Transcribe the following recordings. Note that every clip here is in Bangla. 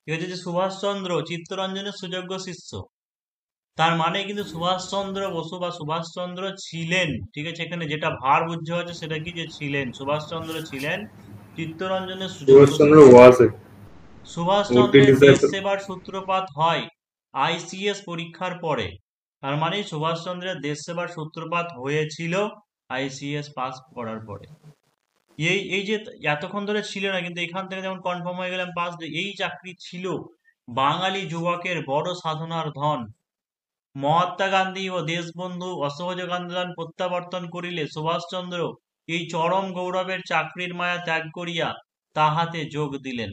ঠিক আছে, যে সুভাষচন্দ্র চিত্তরঞ্জনের সুযোগ্য শিষ্য, তার মানে কিন্তু সুভাষচন্দ্র বসু বা সুভাষচন্দ্র ছিলেন, ঠিক আছে, এখানে যেটা ভার বুঝতে হচ্ছে সেটা কি, যে ছিলেন, সুভাষচন্দ্র ছিলেন চিত্তরঞ্জনের সুযোগ্য সুভাষচন্দ্র শিষ্য। ওয়াজ এ would be সুভাষচন্দ্রের দেশ disciple. সেবার সূত্রপাত হয় আইসিএস পরীক্ষার পরে। তার মানে সুভাষচন্দ্রের দেশ সেবার সূত্রপাত হয়েছিল আইসিএস পাস করার পরে। এই এই যে এতক্ষণ ধরে ছিল না, কিন্তু এখান থেকে যেমন কনফার্ম হয়ে গেলাম পাস, এই চাকরি ছিল বাঙালি যুবকের বড় সাধনার ধন। মহাত্মা গান্ধী ও দেশবন্ধু অসহযোগ আন্দোলন প্রত্যাবর্তন করিলে সুভাষচন্দ্র এই চরম গৌরবের চাকরির মায়া ত্যাগ করিয়া তাহাতে যোগ দিলেন।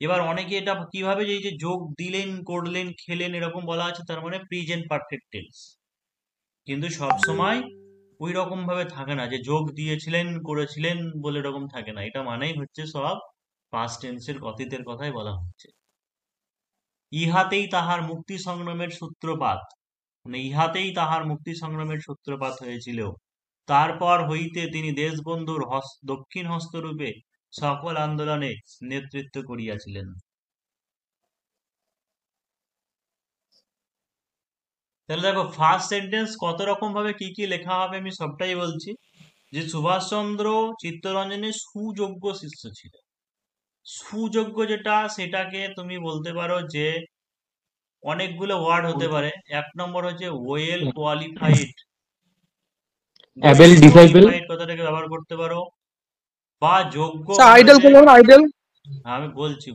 এবার অনেকে এটা কিভাবে, যে এই যে যোগ দিলেন, করলেন, খেলেন, এরকম বলা আছে, তার মানে প্রেজেন্ট পারফেক্ট টেন্স, কিন্তু সব সময় ওই রকম ভাবে থাকে না যে যোগ দিয়েছিলেন করেছিলেন বলে, এরকম থাকে না। এটা মানেই হচ্ছে সব পাস্ট টেন্সের অতীতের কথাই বলা হচ্ছে। ইহাতেই তাহার মুক্তি সংগ্রামের সূত্রপাত, মানে ইহাতেই তাহার মুক্তি সংগ্রামের সূত্রপাত হয়েছিল। তারপর হইতে তিনি দেশবন্ধুর দক্ষিণ হস্তরূপে সকল আন্দোলনে নেতৃত্ব করিয়াছিলেন। তাহলে দেখো ফার্স্ট সেন্টেন্স কত রকম ভাবে কি কি লেখা হবে আমি সবটাই বলছি। যে সুভাষচন্দ্র চিত্তরঞ্জনের সুযোগ্য শিষ্য ছিল। সুযোগ্য যেটা, সেটাকে তুমি বলতে পারো যে অনেকগুলো ওয়ার্ড হতে পারে। এক নম্বর হচ্ছে well qualified. Able well disciple. Qualified কথাটাকে ব্যবহার করতে পারো, বা যোগ্য স্যার মানে আইডল হচ্ছে, করবো না, আইডল। আমি বলছি,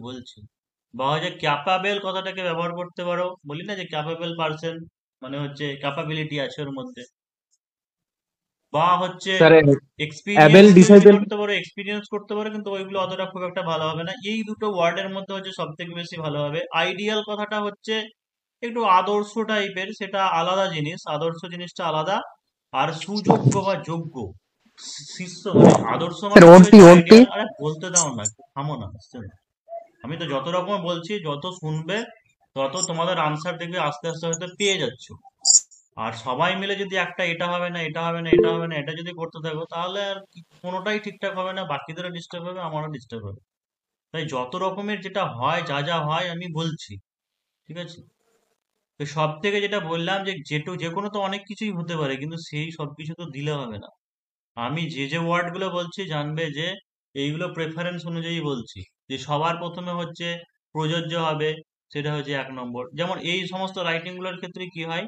বা হচ্ছে ক্যাপাবেল কথাটাকে ব্যবহার করতে পারো, বলি না যে ক্যাপাবেল পার্সন, মানে হচ্ছে ক্যাপাবিলিটি আছে ওর মধ্যে। বা হচ্ছে স্যার অ্যাবেল এক্সপিরিয়েন্স যদি ডিসাইপল। করতে পারো, এক্সপিরিয়েন্স করতে পারো, কিন্তু ওইগুলো অতটা খুব একটা ভালো হবে না। এই দুটো ওয়ার্ডের মধ্যে হচ্ছে সব থেকে বেশি ভালো হবে। আইডিয়াল কথাটা হচ্ছে একটু আদর্শ টাইপের, সেটা আলাদা জিনিস, আদর্শ জিনিসটা আলাদা। আর সুযোগ্য বা যোগ্য শিষ্য, মানে আদর্শ স্যার মানে হচ্ছে ওই ওন্টি যে ওন্টি। আইডিয়াল। আরে বলতে দাও না, একটু থামো না, শোনো। আমি তো যত রকম বলছি, যত শুনবে তত তোমাদের আনসার দেখবে আস্তে আস্তে হয়তো পেয়ে যাচ্ছ। আর সবাই মিলে যদি একটা এটা হবে না, এটা হবে না, এটা হবে না, এটা যদি করতে থাকো, তাহলে আর কোনোটাই ঠিকঠাক হবে না, বাকিদেরও ডিস্টার্ব হবে, আমারও ডিস্টার্ব হবে। তাই যত রকমের যেটা হয়, যা যা হয় আমি বলছি, ঠিক আছে। তো সব থেকে যেটা বললাম, যে যে কোনো তো অনেক কিছুই হতে পারে, কিন্তু সেই সব কিছু তো দিলে হবে না। আমি যে যে ওয়ার্ড গুলো বলছি জানবে যে এইগুলো প্রেফারেন্স অনুযায়ী বলছি। যে সবার প্রথমে হচ্ছে প্রযোজ্য হবে, সেটা হচ্ছে এক নম্বর। যেমন এই সমস্ত রাইটিং গুলোর ক্ষেত্রে কি হয়,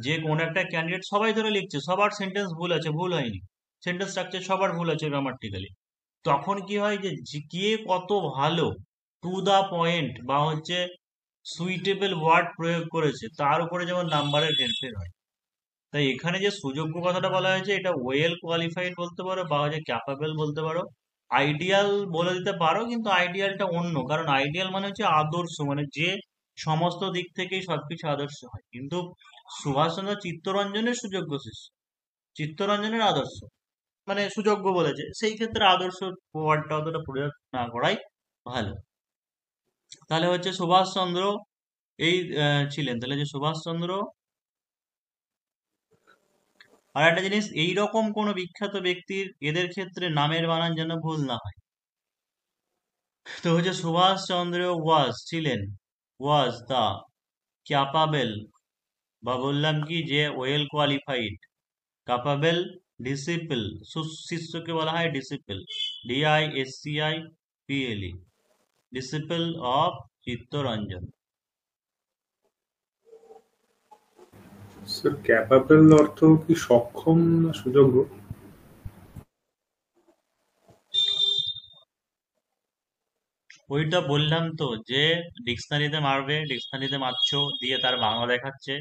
যে কোন একটা ক্যান্ডিডেট সবাই ধরে লিখছে, সবার সেন্টেন্স ভুল আছে, ভুল হয়নি, সেন্টেন্স স্ট্রাকচার সবার ভুল আছে গ্রামাটিক্যালি, তখন কি হয় যে কে কত ভালো টু দা পয়েন্ট বা হচ্ছে সুইটেবল ওয়ার্ড প্রয়োগ করেছে, তার উপরে যেমন নাম্বারের হেরফের হয়। তাই এখানে যে সুযোগ্য কথাটা বলা হয়েছে, এটা ওয়েল কোয়ালিফাইড বলতে পারো, বা হচ্ছে ক্যাপাবল বলতে পারো, আইডিয়াল বলে দিতে পারো, কিন্তু আইডিয়ালটা অন্য, কারণ আইডিয়াল মানে হচ্ছে আদর্শ, মানে যে সমস্ত দিক থেকেই সবকিছু আদর্শ হয়। কিন্তু সুভাষচন্দ্র চিত্তরঞ্জনের সুযোগ্য শিষ্য, চিত্তরঞ্জনের আদর্শ, মানে সুযোগ্য বলেছে, সেই ক্ষেত্রে আদর্শ ওয়ার্ডটা অতটা প্রয়োগ না করাই ভালো। তাহলে হচ্ছে সুভাষচন্দ্র এই ছিলেন, তাহলে যে সুভাষচন্দ্র। আর একটা জিনিস, এইরকম কোন বিখ্যাত ব্যক্তির এদের ক্ষেত্রে নামের বানান যেন ভুল না হয়। তো হচ্ছে সুভাষচন্দ্র ওয়াজ ছিলেন, ওয়াজ দা ক্যাপাবেল, বা বললাম কি যে ওয়েল কোয়ালিফাইড, ক্যাপাবেল ডিসিপল, শিষ্যকে বলা হয় disciple, DISCIPLE, disciple of Chittaranjan. Sir capable অর্থ কি সক্ষম না সুযোগ্য? ওইটা বললাম তো, যে ডিকশনারিতে মারবে, ডিকশনারিতে মারছো, দিয়ে তার বাংলা দেখাচ্ছে,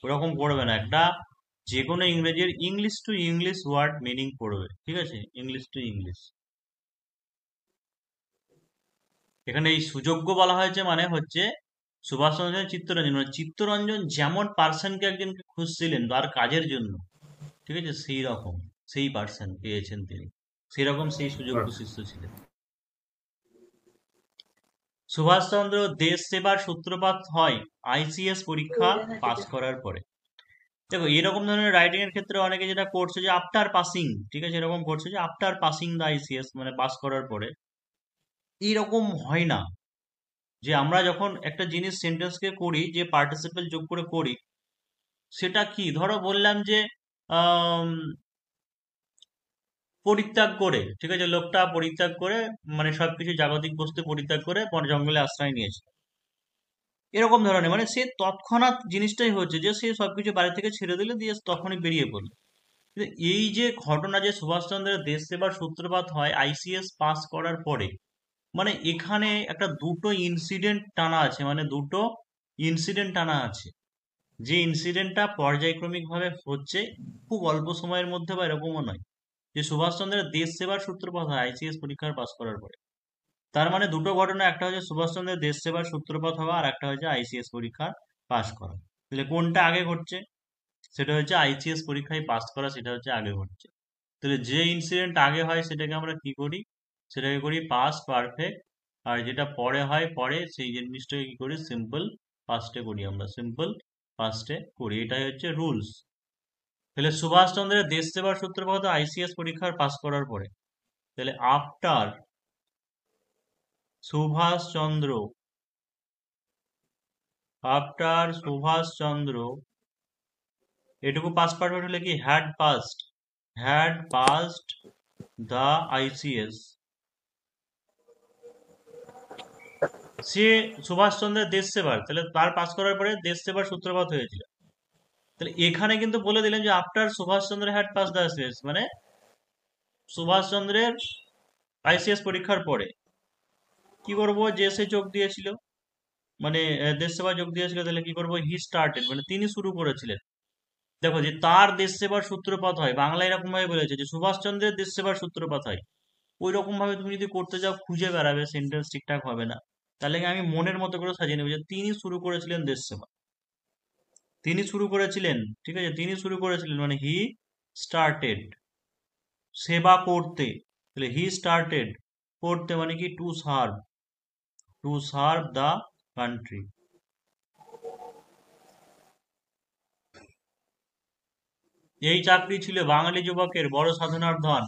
ওরকম পড়বে না। একটা যে কোনো ইংরেজির English to English word meaning পড়বে, ঠিক আছে, ইংলিশ টু ইংলিশ। এখানে এই সুযোগ্য বলা হয়েছে মানে হচ্ছে সুভাষচন্দ্র চিত্তরঞ্জন, মানে চিত্তরঞ্জন যেমন পার্সনকে একজনকে খুঁজছিলেন তার কাজের জন্য, ঠিক আছে, সেই রকম সেই পার্সন পেয়েছেন তিনি, সেই রকম সেই সুযোগ্য আচ্ছা। শিষ্য ছিলেন। সুভাষচন্দ্র দেশ সেবার সূত্রপাত হয় আইসিএস পরীক্ষা পাস করার পরে। দেখো এরকম ধরনের রাইটিং এর ক্ষেত্রে অনেকে যেটা করছে যে আফটার পাসিং, ঠিক আছে, এরকম করছে যে আফটার পাসিং দা আইসিএস, মানে পাস করার পরে। এইরকম হয় না যে আমরা যখন একটা জিনিস সেন্টেন্সকে করি যে পার্টিসিপেল যোগ করে করি, সেটা কি ধরো বললাম যে আম, পরিত্যাগ করে, ঠিক আছে, লোকটা পরিত্যাগ করে মানে সবকিছু জাগতিক বস্তু পরিত্যাগ করে বন জঙ্গলে আশ্রয় নিয়েছে, এরকম ধরনের মানে সে তৎক্ষণাৎ জিনিসটাই হচ্ছে যে সে সবকিছু বাড়ি থেকে ছেড়ে দিলে দিয়ে তখনই বেরিয়ে পড়লো। কিন্তু এই যে ঘটনা যে সুভাষচন্দ্রের দেশ সেবার সূত্রপাত হয় আইসিএস পাস করার পরে, মানে এখানে একটা দুটো ইনসিডেন্ট টানা আছে, মানে দুটো ইনসিডেন্ট টানা আছে, যে ইনসিডেন্টটা পর্যায়ক্রমিক ভাবে হচ্ছে, খুব অল্প সময়ের মধ্যে বা এরকমও নয়, যে সুভাষচন্দ্রের দেশ সেবার সূত্রপাত হয় আইসিএস পরীক্ষার পাস করার পরে। তার মানে দুটো ঘটনা, একটা হচ্ছে সুভাষচন্দ্রের দেশ সেবার সূত্রপাত হওয়া আর একটা হচ্ছে আইসিএস পরীক্ষার পাস করা। তাহলে কোনটা আগে ঘটছে? সেটা হচ্ছে আইসিএস পরীক্ষায় পাস করা, সেটা হচ্ছে আগে ঘটছে। তাহলে যে ইনসিডেন্ট আগে হয় সেটাকে আমরা কি করি? সেটাকে করি পাস্ট পারফেক্ট। আর যেটা পরে হয় পরে, সেই জিনিসটাকে কি করি? সিম্পল পাস্টে করি, আমরা সিম্পল পাস্টে করি, এটাই হচ্ছে রুলস। তাহলে সুভাষচন্দ্রের দেশ সেবার সূত্রপাত আইসিএস পরীক্ষার পাস করার পরে। তাহলে আফটার সুভাষচন্দ্র, আফটার সুভাষচন্দ্র, এটুকু পাস্ট পারফেক্ট হলে কি হ্যাড পাস্ট দ্য আইসিএস। সে সুভাষচন্দ্রের দেশ সেবার, তাহলে তার পাস করার পরে দেশ সেবার সূত্রপাত হয়েছিল। তাহলে এখানে কিন্তু বলে দিলেন যে after Subhash Chandra had pass the ICS, মানে সুভাষচন্দ্রের আইসিএস পরীক্ষার পরে কি করব? যে সে যোগ দিয়েছিল, মানে দেশ সেবা যোগ দিয়েছিল, তাহলে কি করব? হি স্টার্টেড, মানে তিনি শুরু করেছিলেন। দেখো যে তার দেশ সেবার সূত্রপাত হয়, বাংলা এরকম ভাবে বলেছে যে সুভাষচন্দ্রের দেশ সেবার সূত্রপাত হয়। ওই রকম ভাবে তুমি যদি করতে যাও খুঁজে বেড়াবে, সেন্টেন্স ঠিকঠাক হবে না। তাহলে আমি মনের মতো করে সাজিয়ে নেবো যে তিনি শুরু করেছিলেন দেশ সেবা, তিনি শুরু করেছিলেন, ঠিক আছে, তিনি শুরু করেছিলেন মানে হি স্টার্টেড সেবা করতে। তাহলে হি স্টার্টেড করতে মানে কি? To serve the country. এই চাকরি ছিল বাঙালি যুবকের বড় সাধনার ধন,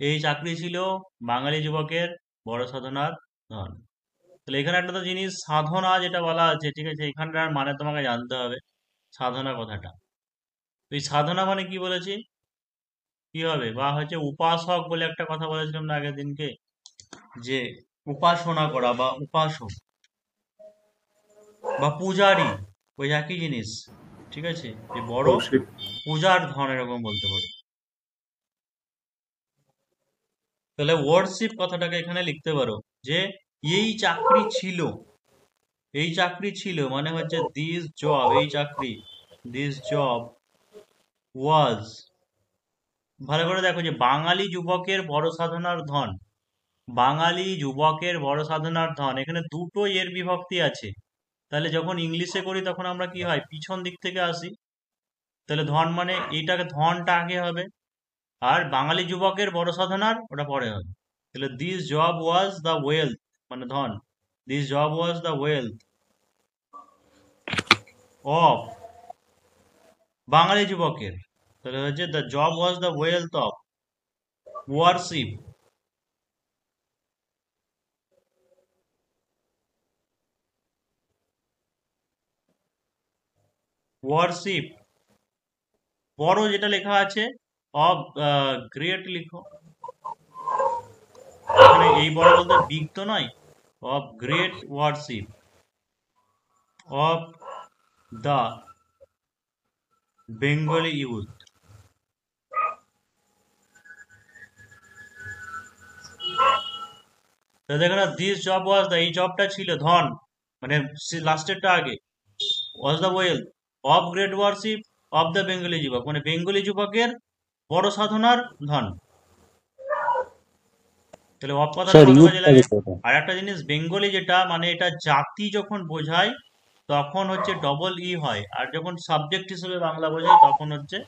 এই চাকরি ছিল বাঙালি যুবকের বড় সাধনার ধন। তাহলে এখানে একটা তো জিনিস সাধনা যেটা বলা আছে, ঠিক আছে, এখানটার মানে তোমাকে জানতে হবে সাধনা কথাটা। এই সাধনা মানে কি বলেছি? কি হবে? বা হচ্ছে উপাসক বলে একটা কথা বলেছিলাম না আগের দিনকে, যে উপাসনা করা বা উপাসক বা পূজারী, ওই একই জিনিস, ঠিক আছে, যে বড় worship। পূজার ধন এরকম বলতে পারো। তাহলে ওয়ার্শিপ কথাটাকে এখানে লিখতে পারো যে এই চাকরি ছিল, এই চাকরি ছিল মানে হচ্ছে দিস জব, এই চাকরি, দিস জব ওয়াজ, ভালো করে দেখো যে বাঙালি যুবকের বড় সাধনার ধন, বাঙালি যুবকের বড় সাধনার ধন, এখানে দুটো এর বিভক্তি আছে। তাহলে যখন ইংলিশে করি তখন আমরা কি হয়? পিছন দিক থেকে আসি, তাহলে ধন মানে এইটাকে ধনটা আগে হবে, আর বাঙালি যুবকের বড় সাধনার ওটা পরে হবে। তাহলে this job was the wealth, মানে ধন, this job was the wealth of Bangali যুবকের, তাহলে হচ্ছে the job was the wealth of worship, worship বড় যেটা লেখা আছে অফ গ্রেট লিখো, এখানে এই বড় বলতে বিগ তো নয়, of great warship of the Bengali youth. তো দেখো না, দিস জব ওয়াজ দ্য, এই জবটা ছিল ধন, মানে লাস্টেরটা আগে, ওয়াজ the wealth of great warship of the Bengali যুবক, মানে বেঙ্গলি যুবকের বড় সাধনার ধন। তাহলে অফ কথাটা স্যার কত ইউথ কাজে লাগে? থাকে কোথায়? আর একটা জিনিস, বেঙ্গলি যেটা মানে এটা জাতি যখন বোঝায় তখন হচ্ছে ডবল ই হয়, আর যখন সাবজেক্ট হিসেবে বাংলা বোঝায় তখন হচ্ছে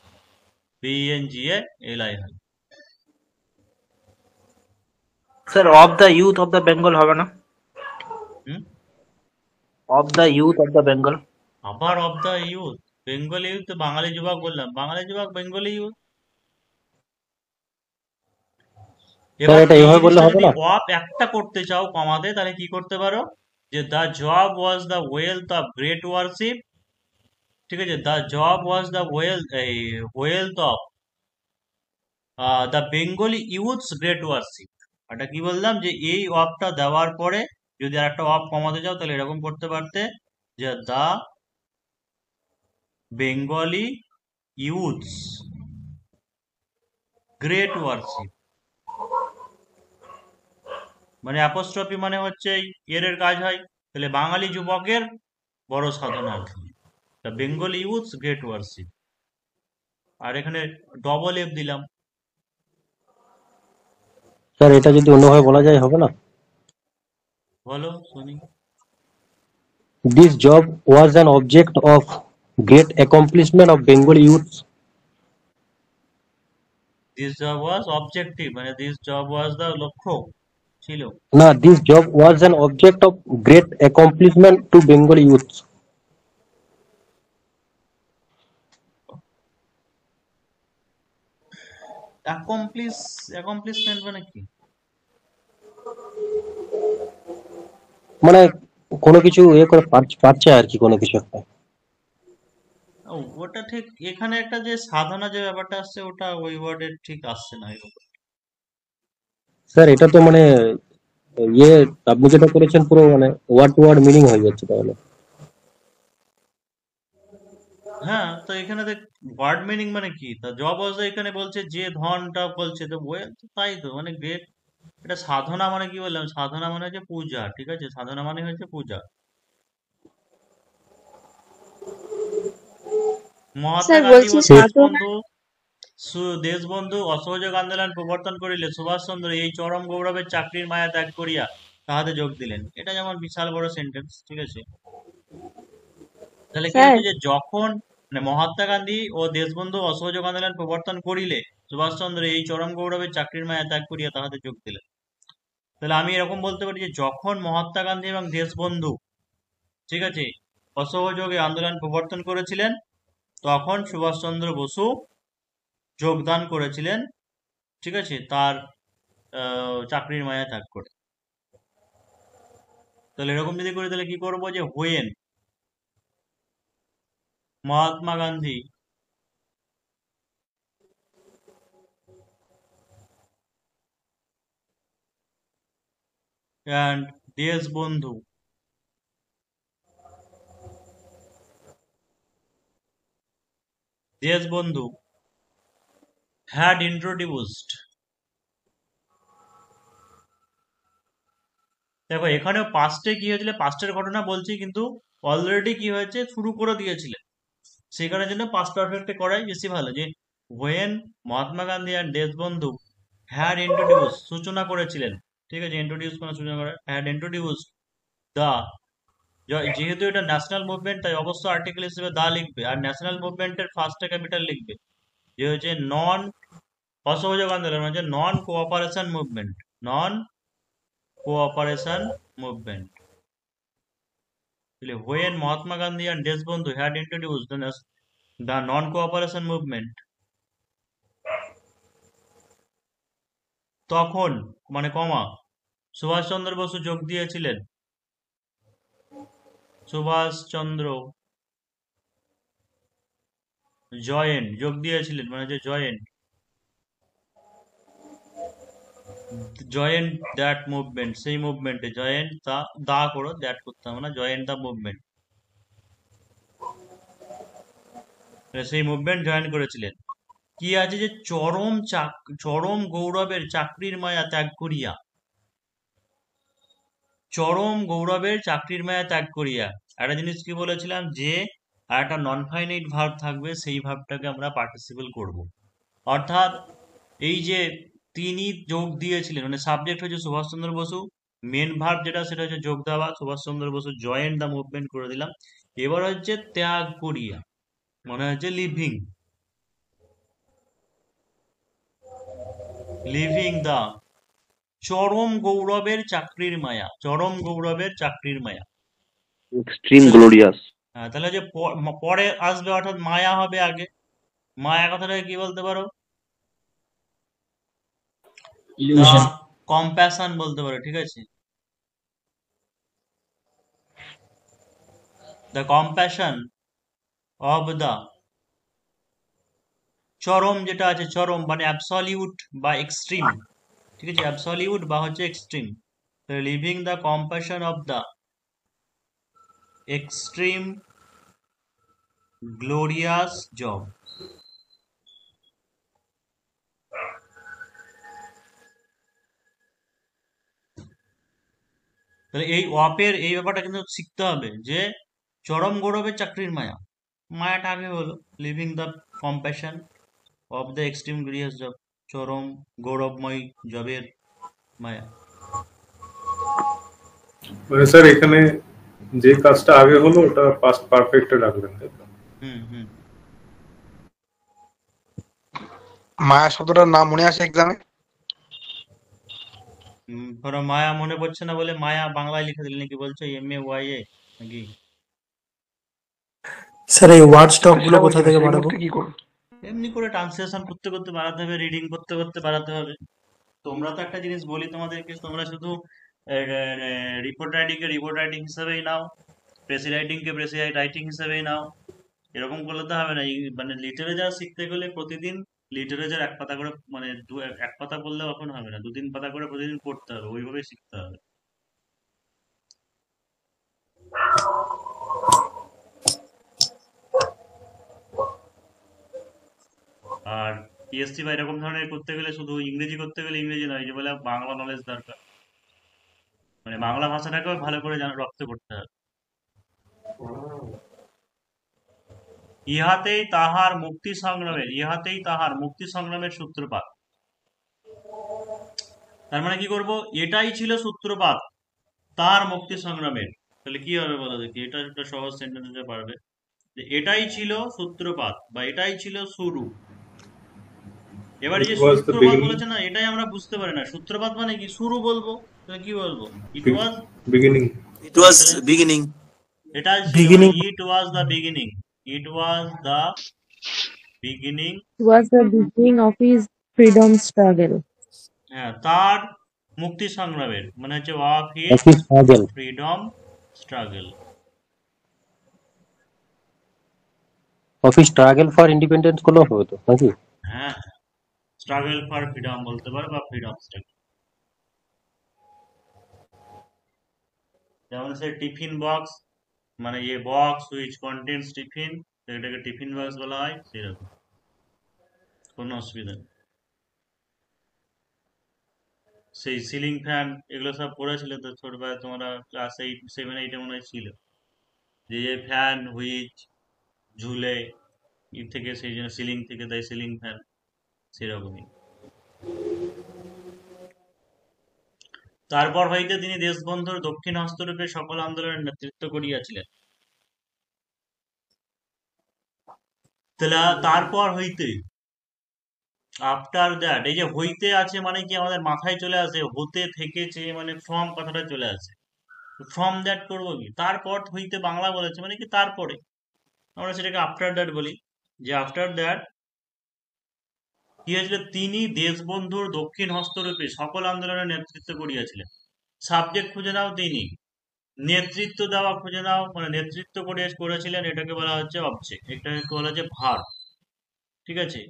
BNGALI হয়। Sir of the youth of the Bengal হবে না? Hmm, of the youth of the Bengal. আবার of the youth, Bengali youth তো বাঙালি যুবক বললাম, বাঙালি যুবক বেঙ্গলি ইউথ। এবার এটা এই এইভাবে বললে জিনিসটা হবে যদি না? অফ একটা করতে চাও কমাতে, তাহলে কি করতে পারো, যে the job was the wealth of great warship, ঠিক আছে, the job was the wealth of the Bengali youth's great warship. এটা কি বললাম, যে এই অফটা দেওয়ার পরে যদি আর একটা অফ কমাতে চাও তাহলে এরকম করতে পারতে, যে the Bengali youth's great warship, মানে অ্যাপোস্ট্রফি মানে হচ্ছে এর কাজ হয়, তাহলে বাঙালি যুবকের বড় সাধনা আর কি, the Bengali youth's great worship. আর এখানে ডবল এফ দিলাম। স্যার এটা যদি অন্যভাবে বলা যায় হবে না? বলো শুনি। This job was an object of great accomplishment of Bengal youth. This job was objective, মানে দিস জব ওয়াজ দ্য লক্ষ্য ছিল। না, this job was an object of great accomplishment to Bengal youth. Accomplishment মানে কি? মানে কোনো কিছু করে পারছে আর কি, কোনো কিছু একটা। ও, ওটা ঠিক এখানে একটা যে সাধনা যে ব্যাপারটা আসছে ওটা ওই ওয়ার্ডের ঠিক আসছে না এরকম। স্যার এটা তো মানে ইয়ে, আপনি যেটা করেছেন পুরো মানে ওয়ার্ড টু ওয়ার্ড মিনিং হয়ে যাচ্ছে তাহলে। হ্যাঁ, তো এখানে দেখ, ওয়ার্ড মিনিং মানে কি, তা জব ওয়াজ এখানে বলছে যে ধনটা বলছে, তো তাই তো মানে গ্রেট। এটা সাধনা মানে কি বললাম, সাধনা মানে হচ্ছে পূজা, ঠিক আছে, সাধনা মানে হচ্ছে পূজা। মহাত্মা স্যার গান্ধী বলছি ও সাধনা। দেশবন্ধু অসহযোগ আন্দোলন প্রবর্তন করিলে সুভাষচন্দ্র এই চরম গৌরবের চাকরির মায়া ত্যাগ করিয়া তাহাতে যোগ দিলেন। এটা যেমন বিশাল বড় সেন্টেন্স, ঠিক আছে। তাহলে কি স্যার হচ্ছে, যে যখন মানে মহাত্মা গান্ধী ও দেশবন্ধু অসহযোগ আন্দোলন প্রবর্তন করিলে সুভাষচন্দ্র এই চরম গৌরবের চাকরির মায়া ত্যাগ করিয়া তাহাতে যোগ দিলেন। তাহলে আমি এরকম বলতে পারি, যে যখন মহাত্মা গান্ধী এবং দেশবন্ধু, ঠিক আছে, অসহযোগে আন্দোলন প্রবর্তন করেছিলেন, তখন সুভাষচন্দ্র বসু যোগদান করেছিলেন, ঠিক আছে, তার চাকরির মায়া ত্যাগ করে। তাহলে এরকম যদি করি তাহলে কি করবো, যে when Mahatma Gandhi and Deshbandhu had introduced, দেখো এখানেও পাস্টে কি হয়েছিল, পাস্টের ঘটনা বলছি, কিন্তু অলরেডি কি হয়েছে শুরু করে দিয়েছিলেন, সেখানের জন্য পাস্ট পারফেক্টে করাই বেশি ভালো, যে হোয়েন মহাত্মা গান্ধী আর দেশবন্ধু হ্যাড ইন্ট্রোডিউস সূচনা করেছিলেন, ঠিক আছে, ইন্ট্রোডিউস মানে সূচনা করে, হ্যাড ইন্ট্রোডিউস দা, যেহেতু এটা ন্যাশনাল মুভমেন্ট তাই অবশ্যই আর্টিকেল হিসেবে দা লিখবে, আর ন্যাশনাল মুভমেন্টের ফার্স্টে ক্যাপিটাল লিখবে, যে হচ্ছে নন অসহযোগ আন্দোলন হচ্ছে non cooperation movement, non cooperation movement. When Mahatma Gandhi and Deshbandhu had introduced the non-cooperation movement, তখন মানে কমা সুভাষচন্দ্র বসু যোগ দিয়েছিলেন, সুভাষচন্দ্র যোগ দিয়েছিলেন মানে যে জয়েন্ট দ্যাট মুভমেন্ট, সেই মুভমেন্টে জয়েন্ট দা করো, দ্যাট করতে হবে না, জয়েন্ট দা মুভমেন্ট, সেই মুভমেন্ট জয়েন করেছিলেন। কি আছে, যে চরম গৌরবের চাকরির মায়া ত্যাগ করিয়া, চরম গৌরবের চাকরির মায়া ত্যাগ করিয়া। একটা জিনিস কি বলেছিলাম, যে আর একটা নন ফাইনাইট ভার্ব থাকবে, সেই ভার্বটাকে আমরা পার্টিসিপল করব। অর্থাৎ এই যে তিনি যোগ দিয়েছিলেন, মানে সাবজেক্ট হচ্ছে সুভাষচন্দ্র বসু, মেন ভার্ব যেটা সেটা হচ্ছে যোগ দেওয়া, Subhash Chandra Bose join the movement করে দিলাম। এবার হচ্ছে ত্যাগ করিয়া, মানে হচ্ছে লিভিং দা চরম গৌরবের চাকরির মায়া, চরম গৌরবের চাকরির মায়া। এক্সট্রিম তাহলে গ্লোরিয়াস। হ্যাঁ, তাহলে যে পরে আসবে অর্থাৎ মায়া হবে আগে, মায়া কথাটাকে কি বলতে পারো, দ্য কম্প্যাশন বলতে পারো, ঠিক আছে? দ্য কম্প্যাশন অফ দ্য, চরম যেটা আছে, চরম মানে অ্যাবসলিউট বা এক্সট্রিম, ঠিক আছে? অ্যাবসলিউট বা হচ্ছে extreme. Living the compassion of the extreme glorious job. তাহলে এই অপের এই ব্যাপারটা কিন্তু শিখতে হবে যে চরম গৌরবের চাকরির মায়া, মায়াটা আগে হলো living the compassion of the extreme glorious job, চরম গৌরবময় জবের মায়া। মানে স্যার এখানে যে কাজটা আগে হলো ওটা পাস্ট পারফেক্টে রাখবেন, তাই তো? হুম হুম। মায়া শব্দটার নাম মনে আছে এক্সামে? ধরো মায়া মনে পড়ছে না বলে মায়া বাংলায় লিখে দিলে নাকি বলছো, MAYA নাকি? স্যার এই ওয়ার্ড স্টক গুলো সেটা কোথা বলছি না, থেকে সেই বাড়াবো? মুহূর্তে কি করবো? এমনি করে ট্রান্সলেশন করতে করতে বাড়াতে হবে, রিডিং করতে করতে বাড়াতে হবে। তোমরা তো একটা জিনিস বলি তোমাদেরকে, তোমরা শুধু রিপোর্ট রাইটিং কে রিপোর্ট রাইটিং হিসেবেই নাও, প্রেসি রাইটিং কে প্রেসি রাইটিং হিসেবেই নাও, এরকম করলে তো হবে না। মানে লিটারেচার শিখতে গেলে প্রতিদিন লিটারেচার এক পাতা করে, মানে এক পাতা পড়লে কখন হবে না, 2-3 পাতা করে প্রতিদিন পড়তে হবে, ওইভাবেই শিখতে হবে। আর পিএসসি বা এরকম ধরনের করতে গেলে শুধু ইংরেজি করতে গেলে ইংরেজি নয়, যে বলে বাংলা নলেজ দরকার, মানে বাংলা ভাষাটাকেও ভালো করে রপ্ত করতে হবে। ইহাতেই তাহার মুক্তি সংগ্রামের সূত্রপাত। তার মানে কি করব, এটাই ছিল সূত্রপাত তার মুক্তি সংগ্রামের। তাহলে কি হবে বলো দেখি, এটা একটা সহজ সেন্টেন্সে পারবে যে এটাই ছিল সূত্রপাত বা এটাই ছিল শুরু। এবার এই ইট যে ওয়াজ দ্য সূত্রপাত বিগিনিং। বলেছে না, এটাই আমরা বুঝতে পারি না সূত্রপাত মানে কি, শুরু বলবো, তাহলে কি বলবো? ইট ওয়াজ, বিগিনিং। It was beginning. এটাই ছিল, মানে beginning it was the beginning, it was the beginning. was the beginning of his freedom struggle. হ্যাঁ, তার মুক্তি সংগ্রামের মানে হচ্ছে of his office struggle. Freedom struggle. Office struggle for independence করলেও হবে তো নাকি? হ্যাঁ, স্ট্রাগল ফর ফ্রিডম বলতে পারো বা ফ্রিডম স্ট্রাগল। যেমন সে টিফিন বক্স, মানে ये বক্স হুইচ কন্টেন্টস টিফিন, এটাকে টিফিন বক্স বলা হয়, সেরকম কোনো অসুবিধা নেই। সেই সিলিং ফ্যান এগুলো সব পড়েছিল তো ছোটবেলায়, তোমরা ক্লাস 8, 7, 8 মনে হয় ছিল, যে ফ্যান হুইচ ঝুলে ই থেকে, সেই জন্য সিলিং থেকে দেয় সিলিং ফ্যান, সেরকমই। তারপর হইতে তিনি দেশবন্ধুর দক্ষিণ হস্তরূপে সকল আন্দোলনের নেতৃত্ব করিয়াছিলেন। তাহলে তারপর হইতে, আফটার দ্যাট, এই যে হইতে আছে মানে কি আমাদের মাথায় চলে আসে, হতে থেকেছে মানে ফ্রম কথাটা চলে আসে, ফ্রম দ্যাট করবো কি, তারপর হইতে বাংলা বলেছে মানে কি তারপরে, আমরা সেটাকে আফটার দ্যাট বলি। যে আফটার দ্যাট কি হয়েছিল, তিনি দেশবন্ধুর দক্ষিণ হস্তরূপে সকল আন্দোলনের নেতৃত্ব করিয়াছিলেন। সাবজেক্ট খুঁজে নাও তিনি, নেতৃত্ব দেওয়া খুঁজে নাও, মানে নেতৃত্ব করেছিলেন, এটাকে বলা হচ্ছে অবজেক্ট, এটাকে বলা হচ্ছে ভার্ব, ঠিক আছে?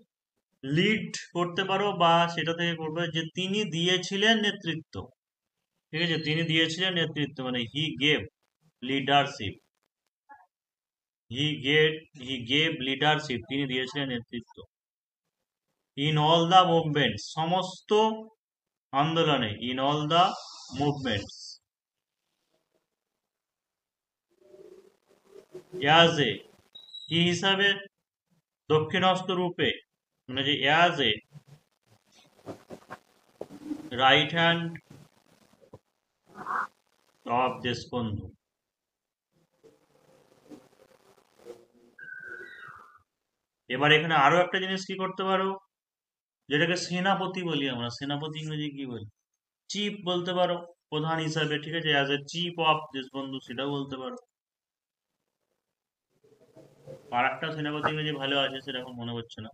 লিড করতে পারো বা সেটা থেকে করবে যে তিনি দিয়েছিলেন নেতৃত্ব, ঠিক আছে? তিনি দিয়েছিলেন নেতৃত্ব মানে he gave leadership, he gave leadership, তিনি দিয়েছিলেন নেতৃত্ব। ইন অল দা মুভমেন্টস, সমস্ত আন্দোলনে, in all the movements. As a, কি হিসাবে, দক্ষিণহস্ত রূপে, মানে যে as a right hand of Deshbandhu. এবার এখানে আরো একটা জিনিস কি করতে পারো, যেটাকে সেনাপতি বলি আমরা, সেনাপতি ইংরেজি কি বলি, চিফ বলতে পারো, প্রধান হিসাবে, ঠিক আছে? As a chief of Deshbandhu সেটাও বলতে পারো। আর একটা সেনাপতি ইংরেজি ভালো আছে, সেটা এখন মনে হচ্ছে না।